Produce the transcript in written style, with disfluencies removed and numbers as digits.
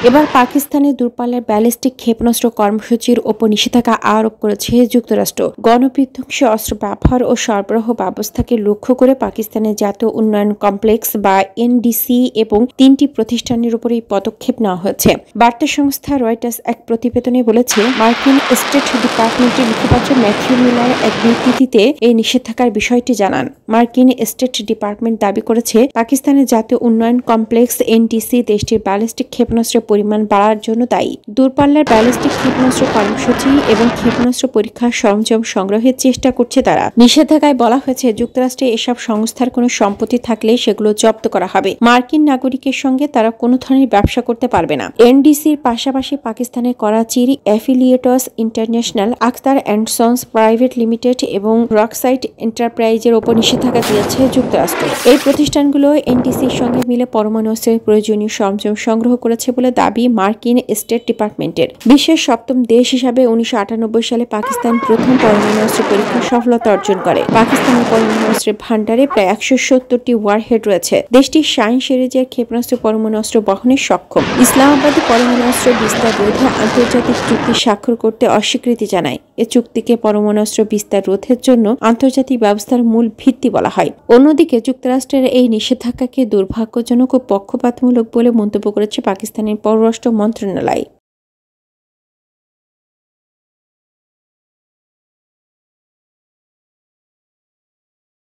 এবার পাকিস্তানে দূরপাল্লার ব্যালিস্টিক ক্ষেপণাস্ত্র কর্মসূচির ওপর নিষেধাজ্ঞা আরোপ করেছে যুক্তরাষ্ট্র। গণবিধ্বংসী অস্ত্র ব্যবহার ও সরবরাহ ব্যবস্থাকে লক্ষ্য করে পাকিস্তানের জাতীয় উন্নয়ন কমপ্লেক্স বা এনডিসি এবং 3টি প্রতিষ্ঠানের উপর এই পদক্ষেপ নেওয়া হয়েছে। বার্তা সংস্থা রয়টার্স এক প্রতিবেদনে বলেছে, মার্কিন স্টেট ডিপার্টমেন্টের মুখপাত্র ম্যাথিউ মিলার এক বিবৃতিতে এই নিষেধাজ্ঞার বিষয়টি জানান। মার্কিন স্টেট ডিপার্টমেন্ট দাবি করেছে, পাকিস্তানের জাতীয় উন্নয়ন কমপ্লেক্স এনডিসি দেশটির ব্যালিস্টিক ক্ষেপণাস্ত্রের পরিমাণ বাড়ার জন্য দায়ী। দূরপাল্লার ব্যালিস্টিক ক্ষেপণাস্ত্র কর্মসূচি এবং ক্ষেপণাস্ত্র পরীক্ষার সরঞ্জাম সংগ্রহের চেষ্টা করছে তারা। নিষেধাজ্ঞায় বলা হয়েছে, যুক্তরাষ্ট্রে এসব সংস্থার কোনো সম্পত্তি থাকলে সেগুলো জব্দ করা হবে। মার্কিন নাগরিকের সঙ্গে তারা কোনো ধরনের ব্যবসা করতে পারবে না। এনডিসির পাশাপাশি পাকিস্তানের করাচির affiliates international, Akhtar and sons private limited এবং রকসাইট এন্টারপ্রাইজের ওপর নিষেধাজ্ঞা দিয়েছে যুক্তরাষ্ট্র। এই প্রতিষ্ঠানগুলো এনডিসির সঙ্গে মিলে পরমাণু অস্ত্রের প্রয়োজনীয় সরঞ্জাম সংগ্রহ করেছে বলে দাবি মার্কিন স্টেট ডিপার্টমেন্টের। বিশ্বের 7ম দেশ হিসাবে 1998 সালে পাকিস্তান প্রথম পরমাণু অস্ত্র পরীক্ষার সফলতা অর্জন করে। পাকিস্তানের পরমাণু অস্ত্রের ভান্ডারে প্রায় 170টি ওয়ারহেড রয়েছে। দেশটি শাহিন সিরিজের ক্ষেপণাস্ত্র পরমাণু অস্ত্র বহনে সক্ষম। ইসলামাবাদে পরমাণু অস্ত্র বিস্তার রোধে আন্তর্জাতিক চুক্তি স্বাক্ষর করতে অস্বীকৃতি জানায়। এ চুক্তিকে পরমাণু অস্ত্র বিস্তার রোধের জন্য আন্তর্জাতিক ব্যবস্থার মূল ভিত্তি বলা হয়। অন্যদিকে যুক্তরাষ্ট্রের এই নিষেধাজ্ঞাকে দুর্ভাগ্যজনক ও পক্ষপাতমূলক বলে মন্তব্য করেছে পাকিস্তানের পররাষ্ট্র মন্ত্রণালয়।